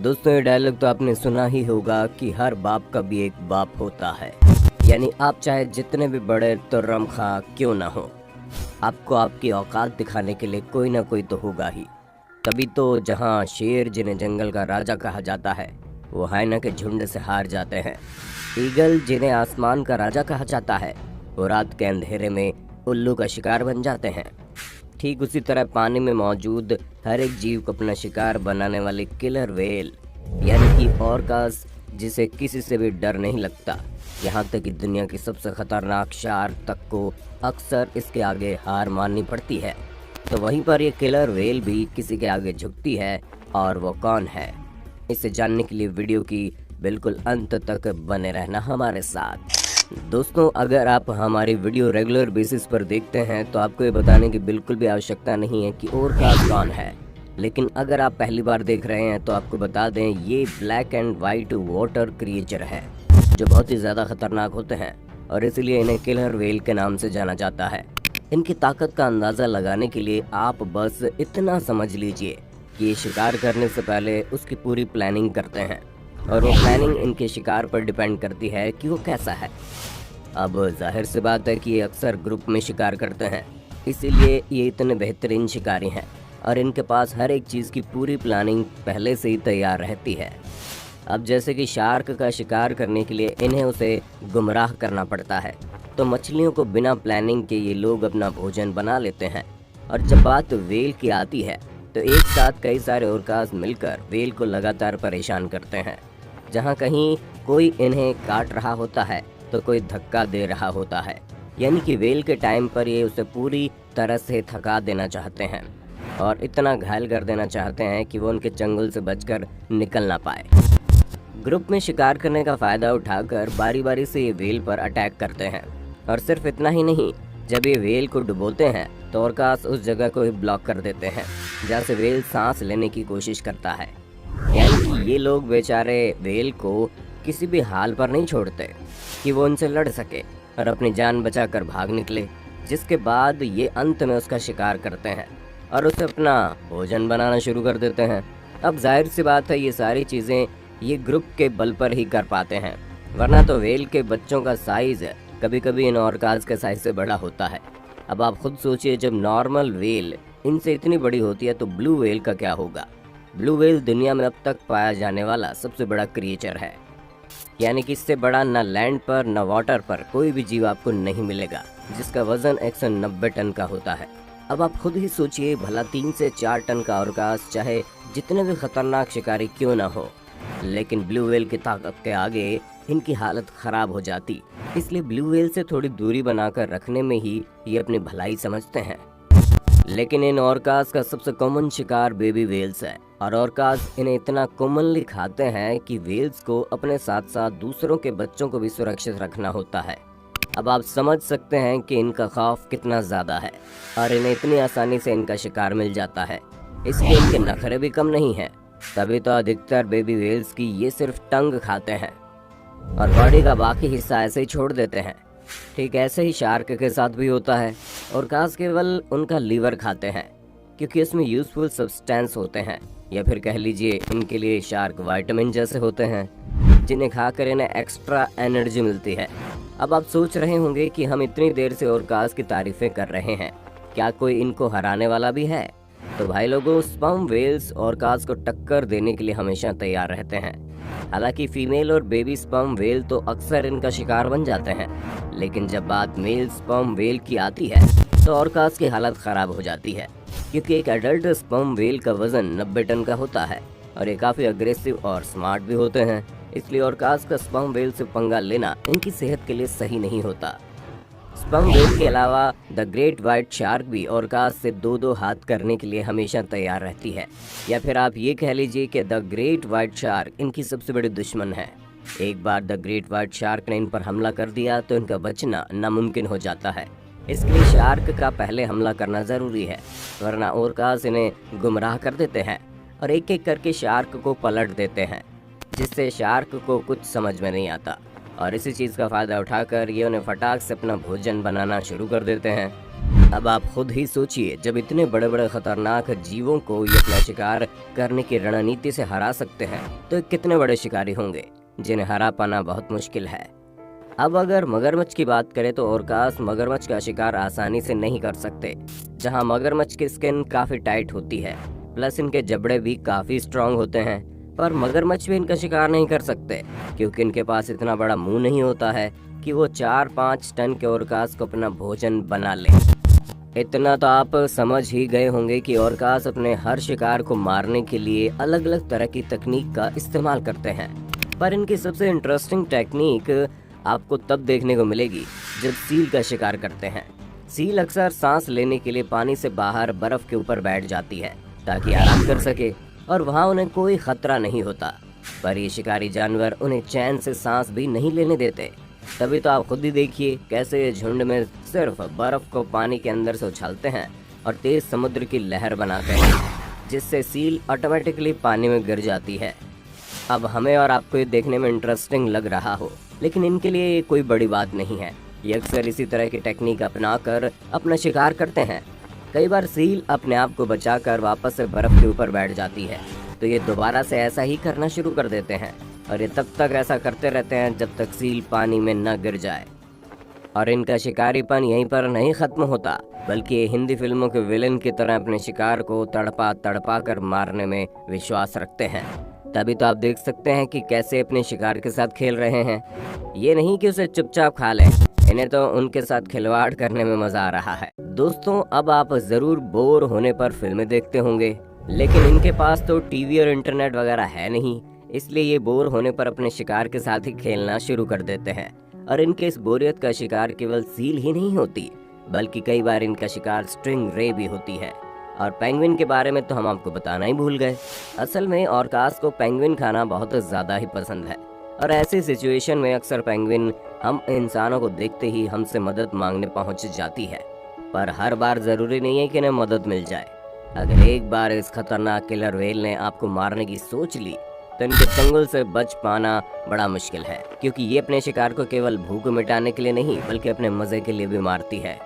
दोस्तों ये डायलॉग तो आपने सुना ही होगा कि हर बाप का भी एक बाप होता है। यानी आप चाहे जितने भी बड़े तुर्रम-खा क्यों ना हो, आपको आपकी औकात दिखाने के लिए कोई ना कोई तो होगा ही। तभी तो जहाँ शेर जिन्हें जंगल का राजा कहा जाता है वो हाइना के झुंड से हार जाते हैं। ईगल जिन्हें आसमान का राजा कहा जाता है वो रात के अंधेरे में उल्लू का शिकार बन जाते हैं। ठीक उसी तरह पानी में मौजूद हर एक जीव को अपना शिकार बनाने वाली किलर व्हेल यानी कि ऑर्कास, जिसे किसी से भी डर नहीं लगता, यहाँ तक कि दुनिया की सबसे खतरनाक शार्क तक को अक्सर इसके आगे हार माननी पड़ती है। तो वहीं पर ये किलर व्हेल भी किसी के आगे झुकती है, और वो कौन है, इसे जानने के लिए वीडियो की बिल्कुल अंत तक बने रहना हमारे साथ। दोस्तों अगर आप हमारी वीडियो रेगुलर बेसिस पर देखते हैं तो आपको ये बताने की बिल्कुल भी आवश्यकता नहीं है कि ऑर्कास कौन है। लेकिन अगर आप पहली बार देख रहे हैं तो आपको बता दें, ये black and white water creature है जो बहुत ही ज़्यादा खतरनाक होते हैं और इसलिए इन्हें किलर व्हेल के नाम से जाना जाता है। इनकी ताकत का अंदाज़ा लगाने के लिए आप बस इतना समझ लीजिए कि ये शिकार करने से पहले उसकी पूरी प्लानिंग करते हैं, और वो प्लानिंग इनके शिकार पर डिपेंड करती है कि वो कैसा है। अब जाहिर सी बात है कि ये अक्सर ग्रुप में शिकार करते हैं, इसीलिए ये इतने बेहतरीन शिकारी हैं और इनके पास हर एक चीज़ की पूरी प्लानिंग पहले से ही तैयार रहती है। अब जैसे कि शार्क का शिकार करने के लिए इन्हें उसे गुमराह करना पड़ता है, तो मछलियों को बिना प्लानिंग के ये लोग अपना भोजन बना लेते हैं। और जब बात व्हेल की आती है तो एक साथ कई सारे ऑर्कास मिलकर व्हेल को लगातार परेशान करते हैं। जहाँ कहीं कोई इन्हें काट रहा होता है तो कोई धक्का दे रहा होता है, यानी कि व्हेल के टाइम पर ये उसे पूरी तरह से थका देना चाहते हैं और इतना घायल कर देना चाहते हैं कि वो उनके चंगुल से बचकर निकल ना पाए। ग्रुप में शिकार करने का फ़ायदा उठाकर बारी बारी से ये व्हेल पर अटैक करते हैं, और सिर्फ इतना ही नहीं, जब ये व्हेल को डुबोते हैं तो ऑर्कास उस जगह को ही ब्लॉक कर देते हैं जहाँ से व्हेल सांस लेने की कोशिश करता है। यानी कि ये लोग बेचारे व्हेल को किसी भी हाल पर नहीं छोड़ते कि वो उनसे लड़ सके और अपनी जान बचाकर भाग निकले, जिसके बाद ये अंत में उसका शिकार करते हैं और उसे अपना भोजन बनाना शुरू कर देते हैं। अब जाहिर सी बात है ये सारी चीज़ें ये ग्रुप के बल पर ही कर पाते हैं, वरना तो व्हेल के बच्चों का साइज़ कभी कभी इन ऑर्कास के साइज से बड़ा होता है। अब आप खुद सोचिए, जब नॉर्मल व्हेल इनसे इतनी बड़ी होती है तो ब्लू व्हेल का क्या होगा। ब्लू व्हेल दुनिया में अब तक पाया जाने वाला सबसे बड़ा क्रिएचर है, यानी कि इससे बड़ा न लैंड पर न वाटर पर कोई भी जीव आपको नहीं मिलेगा, जिसका वजन 190 टन का होता है। अब आप खुद ही सोचिए, भला 3 से 4 टन का ऑर्कास चाहे जितने भी खतरनाक शिकारी क्यों ना हो, लेकिन ब्लू व्हेल की ताकत के आगे इनकी हालत खराब हो जाती। इसलिए ब्लू व्हेल से थोड़ी दूरी बनाकर रखने में ही ये अपनी भलाई समझते हैं। लेकिन इन ऑर्कास का सबसे कॉमन शिकार बेबी व्हेल्स है, और ऑर्कास इन्हें इतना कॉमनली खाते हैं कि व्हेल्स को अपने साथ साथ दूसरों के बच्चों को भी सुरक्षित रखना होता है। अब आप समझ सकते हैं कि इनका खौफ कितना ज़्यादा है, और इन्हें इतनी आसानी से इनका शिकार मिल जाता है, इसलिए इनके नखरे भी कम नहीं हैं। तभी तो अधिकतर बेबी व्हेल्स की ये सिर्फ टंग खाते हैं और बॉडी का बाकी हिस्सा ऐसे ही छोड़ देते हैं। ठीक ऐसे ही शार्क के साथ भी होता है। ऑर्कास केवल उनका लीवर खाते हैं क्योंकि इसमें यूजफुल सब्सटेंस होते हैं, या फिर कह लीजिए इनके लिए शार्क विटामिन जैसे होते हैं जिन्हें खाकर इन्हें एक्स्ट्रा एनर्जी मिलती है। अब आप सोच रहे होंगे कि हम इतनी देर से ऑर्कास की तारीफें कर रहे हैं, क्या कोई इनको हराने वाला भी है? तो भाई लोगों, स्पर्म व्हेल्स ऑर्कास को टक्कर देने के लिए हमेशा तैयार रहते हैं। हालांकि फीमेल और बेबी स्पर्म व्हेल तो अक्सर इनका शिकार बन जाते हैं, लेकिन जब बात मेल स्पर्म व्हेल की आती है तो ऑर्कास की हालत ख़राब हो जाती है, क्योंकि एक एडल्ट स्पर्म व्हेल का वजन 90 टन का होता है और ये काफ़ी अग्रेसिव और स्मार्ट भी होते हैं। इसलिए ऑर्कास का स्पर्म व्हेल से पंगा लेना इनकी सेहत के लिए सही नहीं होता। स्पर्म व्हेल के अलावा द ग्रेट वाइट शार्क भी ऑर्कास से 2-2 हाथ करने के लिए हमेशा तैयार रहती है, या फिर आप ये कह लीजिए कि द ग्रेट वाइट शार्क इनकी सबसे बड़ी दुश्मन है। एक बार द ग्रेट वाइट शार्क ने इन पर हमला कर दिया तो इनका बचना नामुमकिन हो जाता है। इसलिए शार्क का पहले हमला करना ज़रूरी है, वरना ऑर्कास इन्हें गुमराह कर देते हैं और एक एक करके शार्क को पलट देते हैं, जिससे शार्क को कुछ समझ में नहीं आता, और इसी चीज़ का फ़ायदा उठाकर ये उन्हें फटाक से अपना भोजन बनाना शुरू कर देते हैं। अब आप खुद ही सोचिए, जब इतने बड़े बड़े खतरनाक जीवों को ये अपना शिकार करने की रणनीति से हरा सकते हैं, तो कितने बड़े शिकारी होंगे जिन्हें हरा पाना बहुत मुश्किल है। अब अगर मगरमच्छ की बात करें तो ऑर्कास मगरमच्छ का शिकार आसानी से नहीं कर सकते। जहां मगरमच्छ की स्किन काफी टाइट होती है, प्लस इनके जबड़े भी काफी स्ट्रांग होते हैं, पर मगरमच्छ भी इनका शिकार नहीं कर सकते क्योंकि इनके पास इतना बड़ा मुंह नहीं होता है कि वो 4-5 टन के ऑर्कास को अपना भोजन बना ले। इतना तो आप समझ ही गए होंगे कि ऑर्कास अपने हर शिकार को मारने के लिए अलग अलग तरह की तकनीक का इस्तेमाल करते हैं, पर इनकी सबसे इंटरेस्टिंग टेक्निक आपको तब देखने को मिलेगी जब सील का शिकार करते हैं। सील अक्सर सांस लेने के लिए पानी से बाहर बर्फ के ऊपर बैठ जाती है ताकि आराम कर सके और वहाँ उन्हें कोई खतरा नहीं होता, पर ये शिकारी जानवर उन्हें चैन से सांस भी नहीं लेने देते। तभी तो आप खुद ही देखिए कैसे ये झुंड में सिर्फ बर्फ को पानी के अंदर से उछालते हैं और तेज समुद्र की लहर बनाते हैं, जिससे सील ऑटोमेटिकली पानी में गिर जाती है। अब हमें और आपको ये देखने में इंटरेस्टिंग लग रहा हो, लेकिन इनके लिए ये कोई बड़ी बात नहीं है। ये अक्सर इसी तरह की टेक्निक अपनाकर अपना शिकार करते हैं। कई बार सील अपने आप को बचाकर वापस से बर्फ के ऊपर बैठ जाती है, तो ये दोबारा से ऐसा ही करना शुरू कर देते हैं और ये तब तक ऐसा करते रहते हैं जब तक सील पानी में न गिर जाए। और इनका शिकारीपन यहीं पर नहीं खत्म होता, बल्कि ये हिंदी फिल्मों के विलेन की तरह अपने शिकार को तड़पा तड़पा कर मारने में विश्वास रखते हैं। तभी तो आप देख सकते हैं कि कैसे अपने शिकार के साथ खेल रहे हैं। ये नहीं कि उसे चुपचाप खा लें, इन्हें तो उनके साथ खिलवाड़ करने में मजा आ रहा है। दोस्तों, अब आप जरूर बोर होने पर फिल्में देखते होंगे, लेकिन इनके पास तो टीवी और इंटरनेट वगैरह है नहीं, इसलिए ये बोर होने पर अपने शिकार के साथ ही खेलना शुरू कर देते हैं। और इनके इस बोरियत का शिकार केवल सील ही नहीं होती, बल्कि कई बार इनका शिकार स्ट्रिंग रे भी होती है। और पेंगुइन के बारे में तो हम आपको बताना ही भूल गए। असल में ऑर्कास को पेंगुइन खाना बहुत ज़्यादा ही पसंद है और ऐसी सिचुएशन में अक्सर पेंगुइन हम इंसानों को देखते ही हमसे मदद मांगने पहुंच जाती है, पर हर बार ज़रूरी नहीं है कि इन्हें मदद मिल जाए। अगर एक बार इस खतरनाक किलर व्हेल ने आपको मारने की सोच ली तो इनके चंगुल से बच पाना बड़ा मुश्किल है, क्योंकि ये अपने शिकार को केवल भूख मिटाने के लिए नहीं बल्कि अपने मज़े के लिए भी मारती है।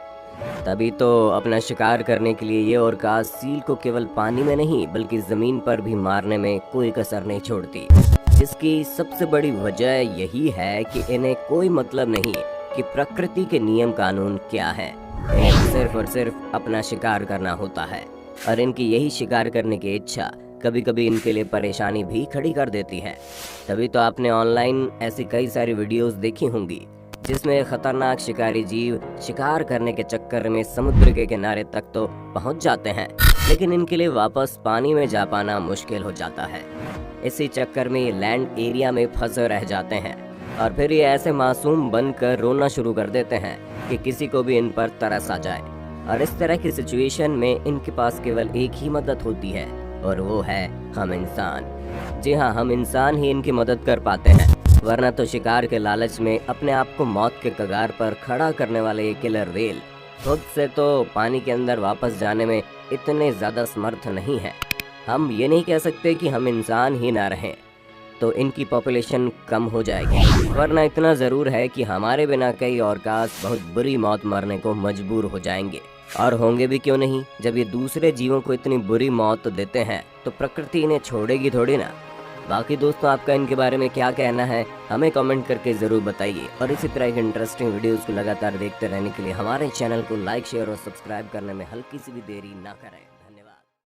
तभी तो अपना शिकार करने के लिए ये ऑर्कास सील को केवल पानी में नहीं बल्कि ज़मीन पर भी मारने में कोई कसर नहीं छोड़ती। इसकी सबसे बड़ी वजह यही है कि इन्हें कोई मतलब नहीं कि प्रकृति के नियम कानून क्या है, इन्हें सिर्फ और सिर्फ अपना शिकार करना होता है। और इनकी यही शिकार करने की इच्छा कभी कभी इनके लिए परेशानी भी खड़ी कर देती है। तभी तो आपने ऑनलाइन ऐसी कई सारी वीडियोस देखी होंगी जिसमें खतरनाक शिकारी जीव शिकार करने के चक्कर में समुद्र के किनारे तक तो पहुंच जाते हैं, लेकिन इनके लिए वापस पानी में जा पाना मुश्किल हो जाता है। इसी चक्कर में ये लैंड एरिया में फंसे रह जाते हैं और फिर ये ऐसे मासूम बनकर रोना शुरू कर देते हैं कि किसी को भी इन पर तरस आ जाए। और इस तरह की सिचुएशन में इनके पास केवल एक ही मदद होती है और वो है हम इंसान। जी हाँ, हम इंसान ही इनकी मदद कर पाते हैं, वरना तो शिकार के लालच में अपने आप को मौत के कगार पर खड़ा करने वाले ये किलर व्हेल खुद से तो पानी के अंदर वापस जाने में इतने ज़्यादा समर्थ नहीं है। हम ये नहीं कह सकते कि हम इंसान ही ना रहें तो इनकी पॉपुलेशन कम हो जाएगी, वरना इतना ज़रूर है कि हमारे बिना कई ऑर्कास बहुत बुरी मौत मरने को मजबूर हो जाएंगे। और होंगे भी क्यों नहीं, जब ये दूसरे जीवों को इतनी बुरी मौत देते हैं तो प्रकृति इन्हें छोड़ेगी थोड़ी ना। बाकी दोस्तों, आपका इनके बारे में क्या कहना है हमें कमेंट करके ज़रूर बताइए। और इसी तरह की इंटरेस्टिंग वीडियोज़ को लगातार देखते रहने के लिए हमारे चैनल को लाइक, शेयर और सब्सक्राइब करने में हल्की सी भी देरी ना करें।